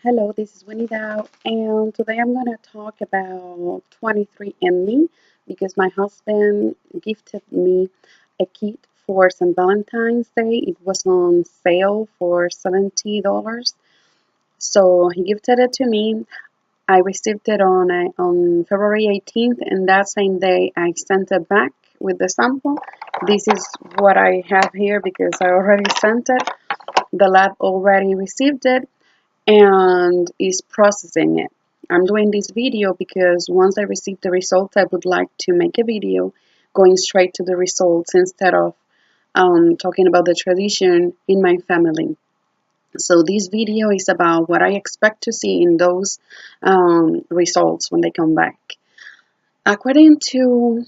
Hello, this is Winnie Dow, and today I'm going to talk about 23andme because my husband gifted me a kit for St. Valentine's Day. It was on sale for $70. So he gifted it to me. I received it on February 18th, and that same day I sent it back with the sample. This is what I have here because I already sent it. The lab already received it and is processing it. I'm doing this video because once I receive the results, I would like to make a video going straight to the results instead of talking about the tradition in my family. So this video is about what I expect to see in those results when they come back. According to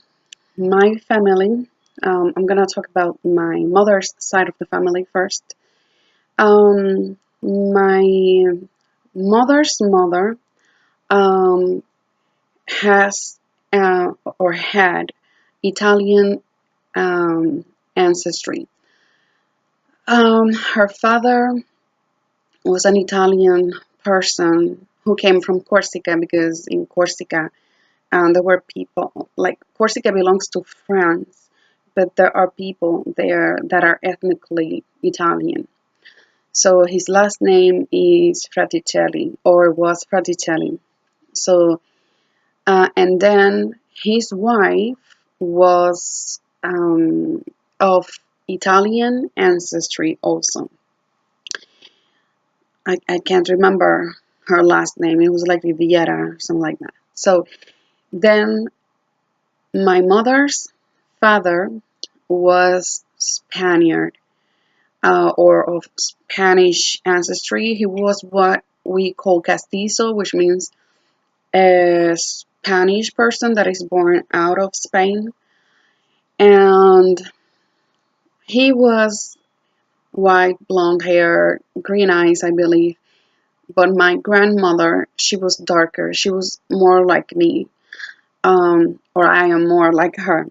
my family, I'm gonna talk about my mother's side of the family first. My mother's mother um, has or had Italian ancestry. Her father was an Italian person who came from Corsica because in Corsica there were people, like Corsica belongs to France, but there are people there that are ethnically Italian. So his last name is Fraticelli, or was Fraticelli. So, and then his wife was of Italian ancestry also. I can't remember her last name. It was like Riviera or something like that. So then my mother's father was Spaniard, or of Spanish ancestry. He was what we call castizo, which means a Spanish person that is born out of Spain. And he was white, blonde hair, green eyes, I believe. But my grandmother, she was darker. She was more like me, or I am more like her,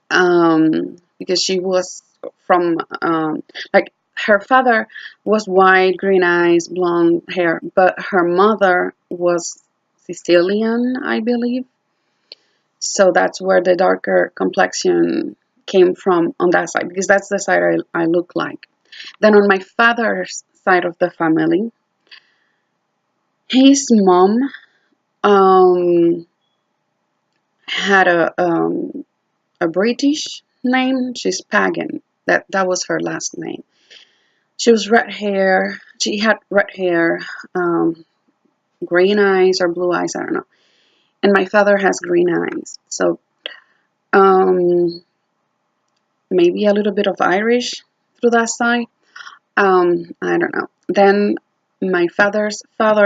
because she was from, like, her father was white, green eyes, blonde hair, but her mother was Sicilian, I believe. So that's where the darker complexion came from on that side, because that's the side I look like. Then on my father's side of the family, his mom um, had a British name. She's Pagan. That was her last name. She was red hair. She had red hair, um, green eyes or blue eyes. I don't know. And my father has green eyes. So um, maybe a little bit of Irish through that side. I don't know. Then my father's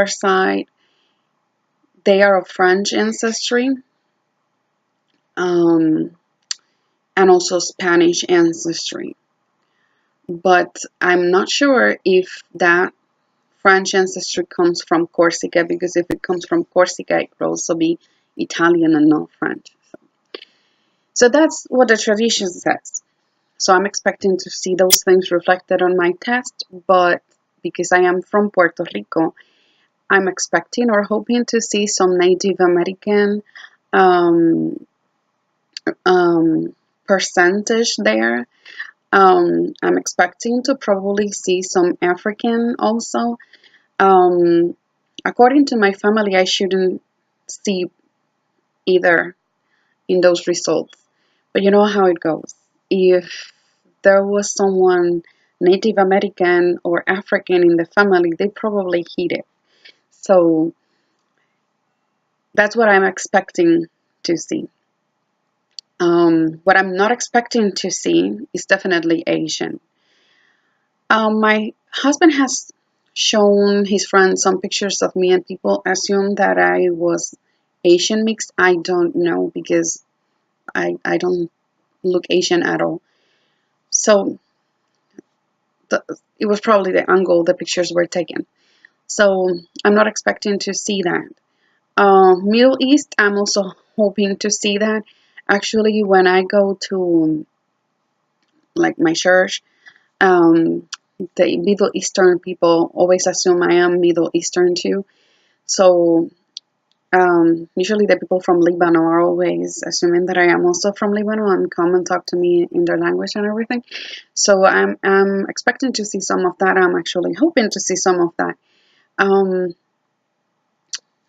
side, they are of French ancestry, um, and also Spanish ancestry. But I'm not sure if that French ancestry comes from Corsica, because if it comes from Corsica, it could also be Italian and not French. So that's what the tradition says. So I'm expecting to see those things reflected on my test, but because I am from Puerto Rico, I'm expecting or hoping to see some Native American um, um, percentage there. I'm expecting to probably see some African also. Um, According to my family, I shouldn't see either in those results. But you know how it goes. If there was someone Native American or African in the family, they probably hid it. So that's what I'm expecting to see. What I'm not expecting to see is definitely Asian. My husband has shown his friends some pictures of me, and people assume that I was Asian mixed. I don't know because I don't look Asian at all. So it was probably the angle the pictures were taken. So I'm not expecting to see that. Middle East, I'm also hoping to see that. Actually, when I go to like my church, um, the Middle Eastern people always assume I am Middle Eastern too. So usually the people from Lebanon are always assuming that I am also from Lebanon and come and talk to me in their language and everything. So I'm expecting to see some of that. I'm actually hoping to see some of that. Um,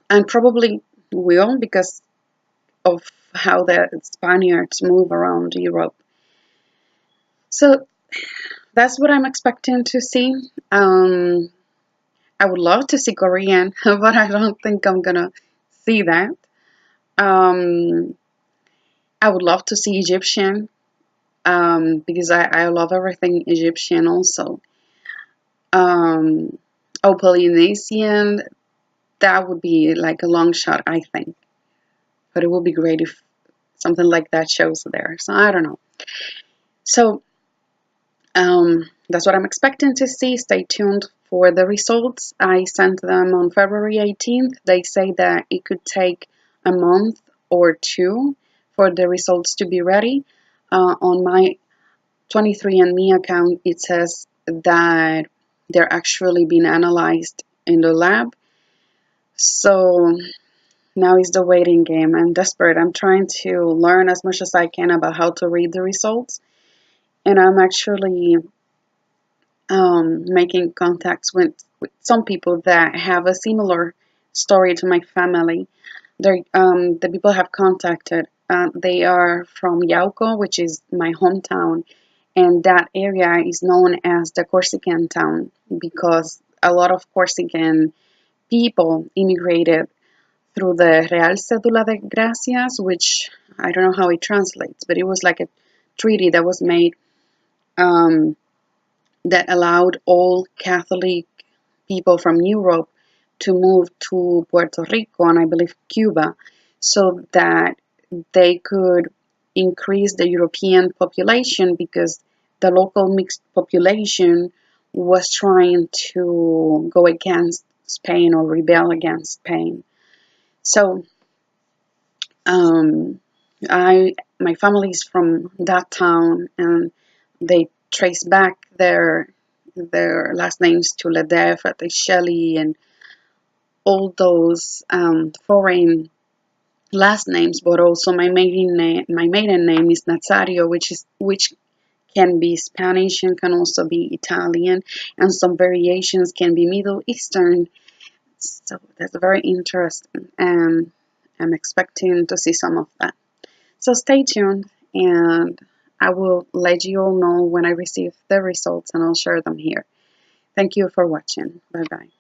and probably will because of how the Spaniards move around Europe. So that's what I'm expecting to see. I would love to see Korean, but I don't think I'm gonna see that. Um, I would love to see Egyptian, because I love everything Egyptian also. Um, oh, Polynesian, that would be like a long shot, I think. But it would be great if something like that shows there. So I don't know. So that's what I'm expecting to see. Stay tuned for the results. I sent them on February 18th. They say that it could take a month or two for the results to be ready. On my 23andme account, it says that they're actually being analyzed in the lab. So now is the waiting game. I'm desperate. I'm trying to learn as much as I can about how to read the results. And I'm actually making contacts with some people that have a similar story to my family. The people have contacted. They are from Yauco, which is my hometown, and that area is known as the Corsican town because a lot of Corsican people immigrated through the Real Cédula de Gracias, which I don't know how it translates, but it was like a treaty that was made, um, that allowed all Catholic people from Europe to move to Puerto Rico and I believe Cuba so that they could increase the European population because the local mixed population was trying to go against Spain or rebel against Spain. So um, my family is from that town and they trace back their last names to Ledef, Shelley, and all those foreign last names, but also my maiden name is Nazario, which can be Spanish and can also be Italian, and some variations can be Middle Eastern. So that's very interesting, and I'm expecting to see some of that. So stay tuned, and I will let you all know when I receive the results, and I'll share them here. Thank you for watching. Bye bye.